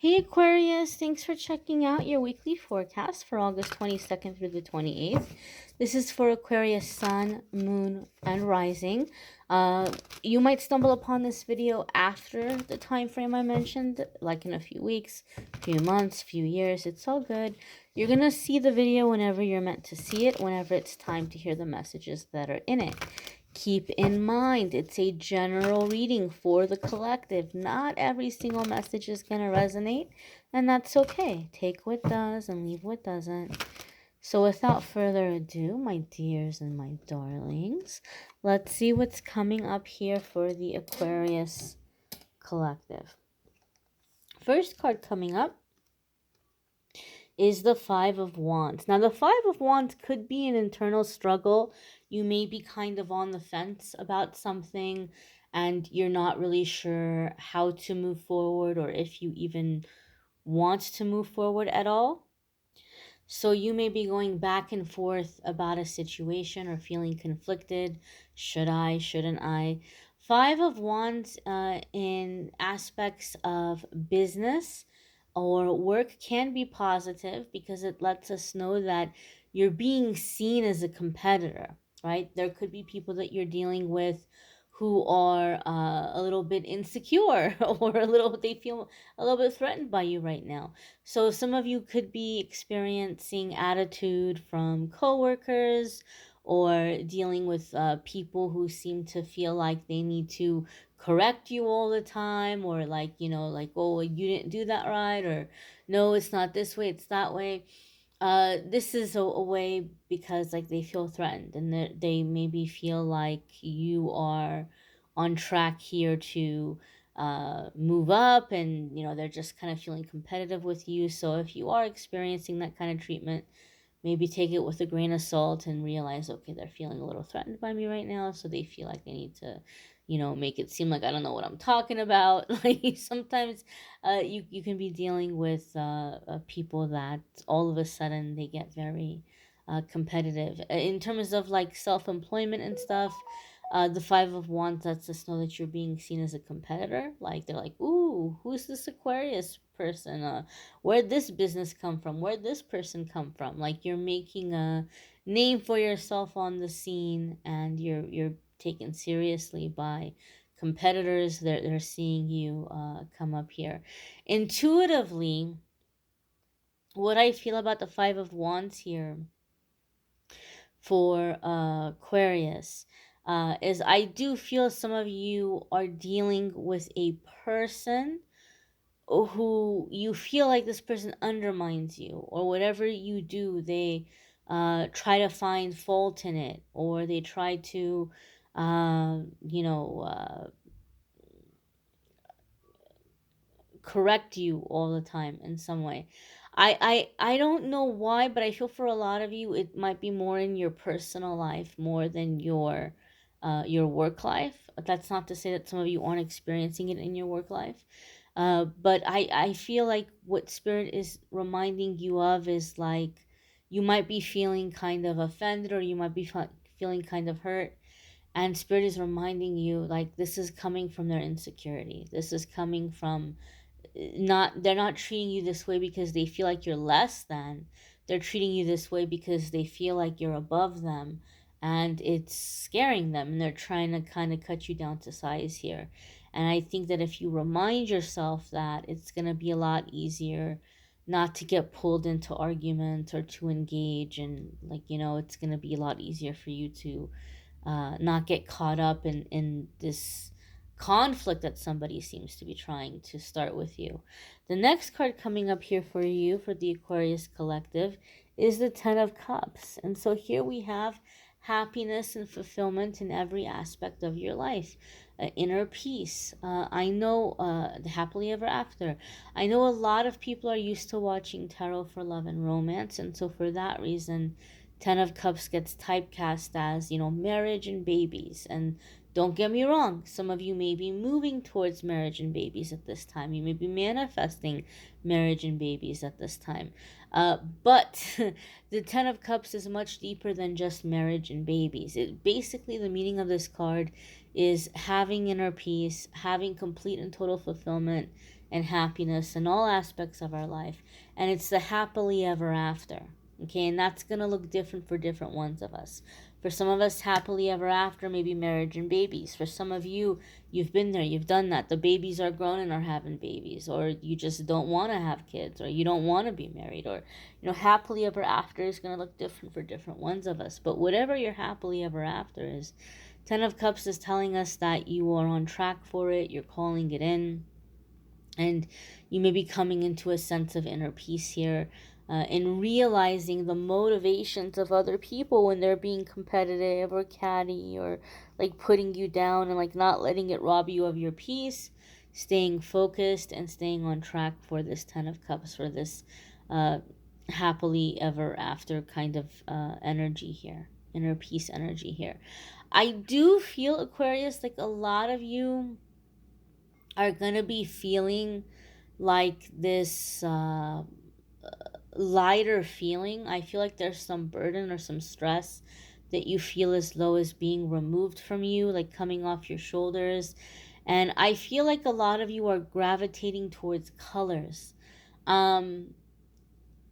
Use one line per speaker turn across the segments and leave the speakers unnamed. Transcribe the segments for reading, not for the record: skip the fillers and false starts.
Hey Aquarius, thanks for checking out your weekly forecast for August 22nd through the 28th. This is for Aquarius Sun, Moon, and Rising. You might stumble upon this video after the time frame I mentioned, like in a few weeks, few months, few years. It's all good. You're going to see the video whenever you're meant to see it, whenever it's time to hear the messages that are in it. Keep in mind, it's a general reading for the collective. Not every single message is going to resonate, and that's okay. Take what does and leave what doesn't. So without further ado, my dears and my darlings, let's see what's coming up here for the Aquarius collective. First card coming up is the Five of Wands. Now, the Five of Wands could be an internal struggle. You may be kind of on the fence about something and you're not really sure how to move forward or if you even want to move forward at all. So you may be going back and forth about a situation or feeling conflicted. Should I? Shouldn't I? Five of Wands in aspects of business or work can be positive because it lets us know that you're being seen as a competitor, right? There could be people that you're dealing with who are a little bit insecure or they feel a little bit threatened by you right now. So some of you could be experiencing attitude from coworkers or dealing with people who seem to feel like they need to correct you all the time, or oh, you didn't do that right, or no, it's not this way, it's that way. This is a way because like they feel threatened and they maybe feel like you are on track here to move up, and they're just kind of feeling competitive with you. So if you are experiencing that kind of treatment, maybe take it with a grain of salt and realize, okay, they're feeling a little threatened by me right now, so they feel like they need to make it seem like I don't know what I'm talking about. Like sometimes you can be dealing with people that all of a sudden they get very competitive in terms of like self-employment and stuff. The Five of Wands lets us know that you're being seen as a competitor. Like they're like, ooh, who's this Aquarius person? Where'd this business come from? Where'd this person come from? Like you're making a name for yourself on the scene, and you're taken seriously by competitors. They're seeing you come up here. Intuitively, what I feel about the Five of Wands here for Aquarius is I do feel some of you are dealing with a person who you feel like this person undermines you, or whatever you do, they try to find fault in it, or they try to, you know, correct you all the time in some way. I don't know why, but I feel for a lot of you it might be more in your personal life more than your work life. That's not to say that some of you aren't experiencing it in your work life. But I feel like what spirit is reminding you of is like you might be feeling kind of offended, or you might be feeling kind of hurt, and spirit is reminding you like this is coming from their insecurity. This is coming from, not, they're not treating you this way because they feel like you're less than. They're treating you this way because they feel like you're above them, and it's scaring them, and they're trying to kind of cut you down to size here. And I think that if you remind yourself that, it's going to be a lot easier not to get pulled into arguments or to engage, and it's going to be a lot easier for you to not get caught up in this conflict that somebody seems to be trying to start with you. The next card coming up here for you, for the Aquarius collective, is the Ten of Cups. And so here we have happiness and fulfillment in every aspect of your life, inner peace. I know the happily ever after. I know a lot of people are used to watching tarot for love and romance, and so for that reason, Ten of Cups gets typecast as, marriage and babies. And don't get me wrong, some of you may be moving towards marriage and babies at this time. You may be manifesting marriage and babies at this time. But the Ten of Cups is much deeper than just marriage and babies. Basically, the meaning of this card is having inner peace, having complete and total fulfillment and happiness in all aspects of our life. And it's the happily ever after. Okay, and that's going to look different for different ones of us. For some of us, happily ever after, maybe marriage and babies. For some of you, you've been there, you've done that. The babies are grown and are having babies, or you just don't want to have kids, or you don't want to be married, or, happily ever after is going to look different for different ones of us. But whatever your happily ever after is, Ten of Cups is telling us that you are on track for it, you're calling it in, and you may be coming into a sense of inner peace here, in realizing the motivations of other people when they're being competitive or catty, or like putting you down, and like not letting it rob you of your peace, staying focused and staying on track for this Ten of Cups, for this happily ever after kind of energy here, inner peace energy here. I do feel, Aquarius, like a lot of you are going to be feeling like this lighter feeling. I feel like there's some burden or some stress that you feel as though is being removed from you, like coming off your shoulders. And I feel like a lot of you are gravitating towards colors.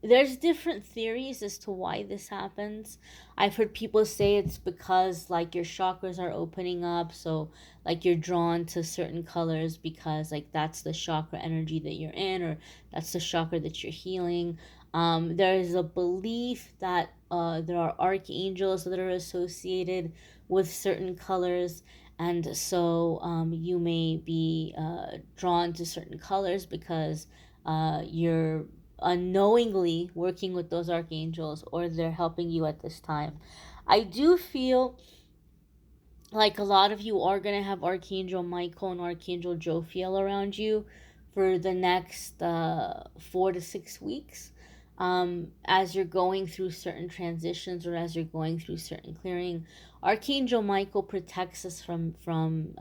There's different theories as to why this happens. I've heard people say it's because like your chakras are opening up, so like you're drawn to certain colors because like that's the chakra energy that you're in, or that's the chakra that you're healing. There is a belief that there are archangels that are associated with certain colors, and so you may be drawn to certain colors because you're unknowingly working with those archangels, or they're helping you at this time. I do feel like a lot of you are going to have Archangel Michael and Archangel Jophiel around you for the next 4 to 6 weeks, as you're going through certain transitions, or as you're going through certain clearing. Archangel Michael protects us from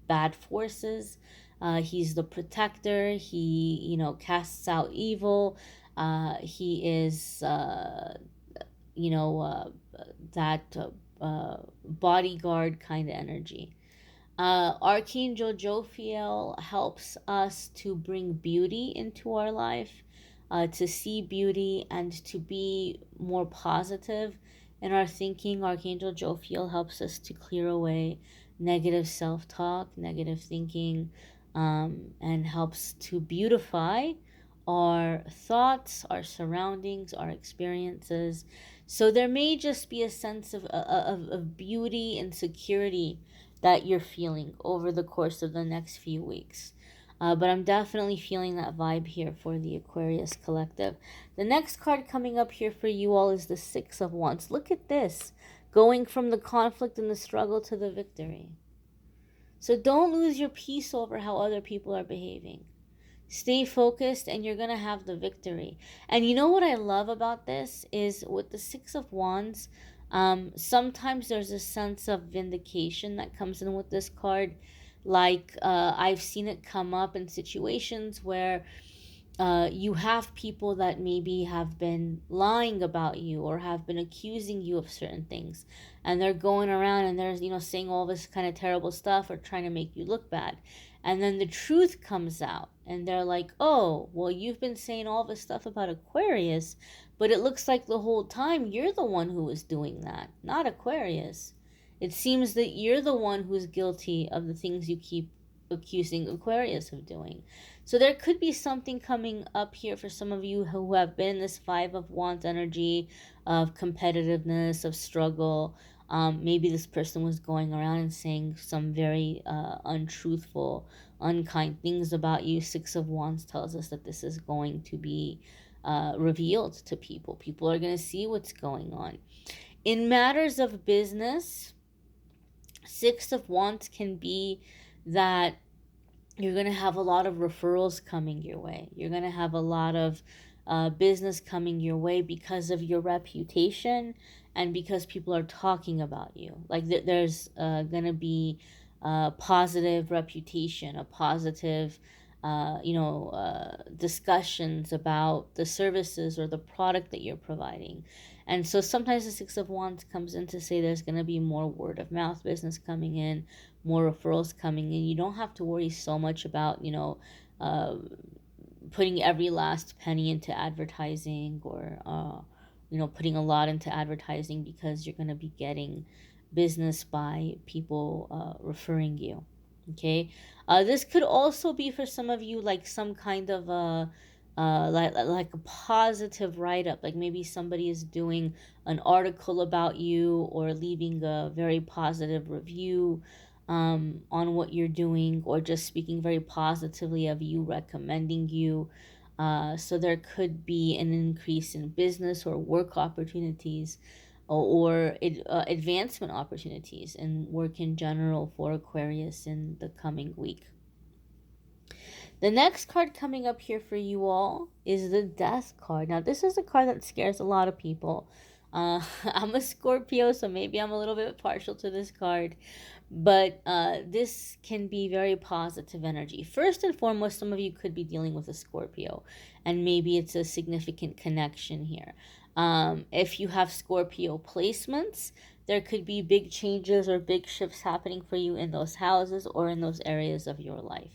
bad forces. He's the protector. He, casts out evil. He is, that bodyguard kind of energy. Archangel Jophiel helps us to bring beauty into our life, to see beauty and to be more positive in our thinking. Archangel Jophiel helps us to clear away negative self-talk, negative thinking, and helps to beautify our thoughts, our surroundings, our experiences. So there may just be a sense of beauty and security that you're feeling over the course of the next few weeks. But I'm definitely feeling that vibe here for the Aquarius collective. The next card coming up here for you all is the Six of Wands. Look at this. Going from the conflict and the struggle to the victory. So don't lose your peace over how other people are behaving. Stay focused and you're going to have the victory. And you know what I love about this is with the Six of Wands, sometimes there's a sense of vindication that comes in with this card. Like I've seen it come up in situations where you have people that maybe have been lying about you or have been accusing you of certain things, and they're going around and they're saying all this kind of terrible stuff or trying to make you look bad, and then the truth comes out and they're like, oh well, you've been saying all this stuff about Aquarius, but it looks like the whole time you're the one who was doing that, not Aquarius. It seems that you're the one who's guilty of the things you keep accusing Aquarius of doing. So there could be something coming up here for some of you who have been in this Five of Wands energy of competitiveness, of struggle. Maybe this person was going around and saying some very untruthful, unkind things about you. Six of Wands tells us that this is going to be revealed to people. People are going to see what's going on. In matters of business, Six of Wands can be that you're going to have a lot of referrals coming your way. You're going to have a lot of business coming your way because of your reputation and because people are talking about you. Like there's going to be a positive reputation, a positive, discussions about the services or the product that you're providing. And so sometimes the Six of Wands comes in to say there's going to be more word of mouth business coming in, more referrals coming in. You don't have to worry so much about, uh, putting every last penny into advertising, or putting a lot into advertising, because you're going to be getting business by people referring you. Okay. This could also be for some of you like some kind of like a positive write-up, like maybe somebody is doing an article about you or leaving a very positive review on what you're doing, or just speaking very positively of you, recommending you. So there could be an increase in business or work opportunities, or advancement opportunities in work in general for Aquarius in the coming week. The next card coming up here for you all is the Death card. Now, this is a card that scares a lot of people. I'm a Scorpio, so maybe I'm a little bit partial to this card, but this can be very positive energy. First and foremost, some of you could be dealing with a Scorpio, and maybe it's a significant connection here. If you have Scorpio placements, there could be big changes or big shifts happening for you in those houses or in those areas of your life.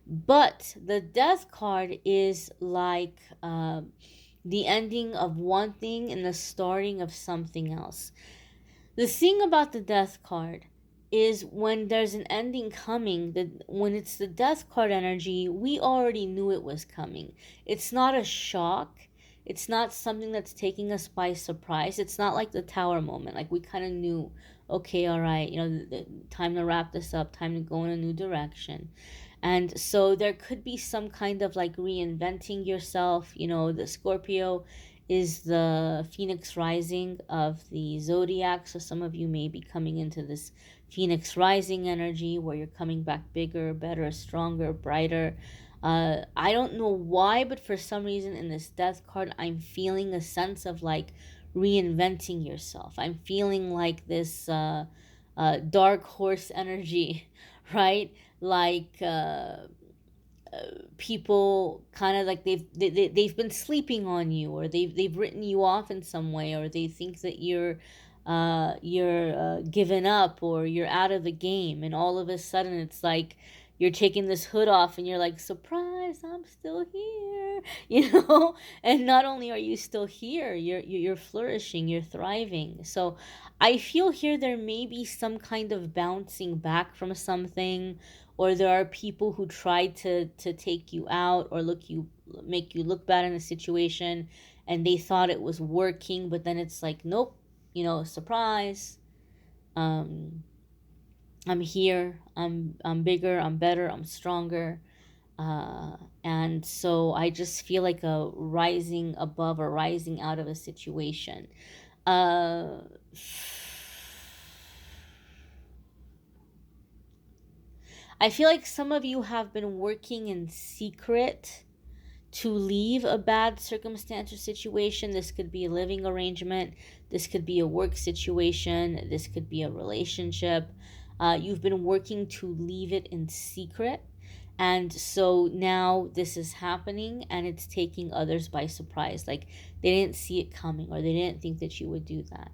But the Death card is like the ending of one thing and the starting of something else. The thing about the Death card is when there's an ending coming, that when it's the Death card energy, we already knew it was coming. It's not a shock. It's not something that's taking us by surprise. It's not like the Tower moment. Like we kind of knew, okay, all right, time to wrap this up, time to go in a new direction. And so there could be some kind of like reinventing yourself. The Scorpio is the phoenix rising of the zodiac. So some of you may be coming into this phoenix rising energy where you're coming back bigger, better, stronger, brighter. I don't know why, but for some reason in this Death card, I'm feeling a sense of like reinventing yourself. I'm feeling like this dark horse energy, right? Like people kind of like they've been sleeping on you, or they've written you off in some way, or they think that you're given up, or you're out of the game, and all of a sudden it's like you're taking this hood off and you're like, surprise, I'm still here. And not only are you still here, you're flourishing, you're thriving. So I feel here there may be some kind of bouncing back from something, or there are people who tried to take you out or make you look bad in a situation, and they thought it was working, but then it's like, nope, surprise. um I'm here, I'm bigger, I'm better, I'm stronger. And so I just feel like a rising above or rising out of a situation. uh I feel like some of you have been working in secret to leave a bad circumstance or situation. This could be a living arrangement, this could be a work situation, this could be a relationship. You've been working to leave it in secret. And so now this is happening and it's taking others by surprise. Like they didn't see it coming, or they didn't think that you would do that.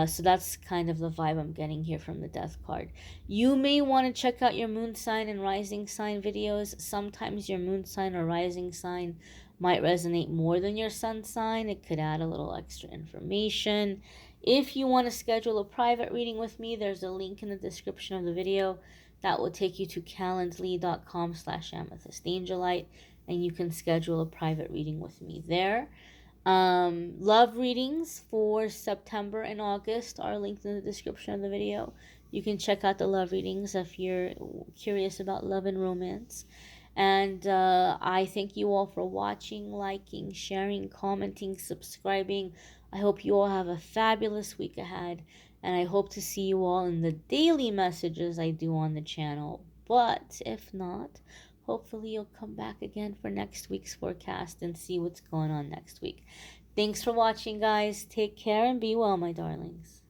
So that's kind of the vibe I'm getting here from the Death card. You may want to check out your moon sign and rising sign videos. Sometimes your moon sign or rising sign might resonate more than your sun sign. It could add a little extra information. If you want to schedule a private reading with me, there's a link in the description of the video that will take you to calendly.com/amethystangelite, and you can schedule a private reading with me there. Love readings for September and August are linked in the description of the video. You can check out the love readings if you're curious about love and romance. And I thank you all for watching, liking, sharing, commenting, subscribing. I hope you all have a fabulous week ahead, and I hope to see you all in the daily messages I do on the channel. But if not, hopefully you'll come back again for next week's forecast and see what's going on next week. Thanks for watching, guys. Take care and be well, my darlings.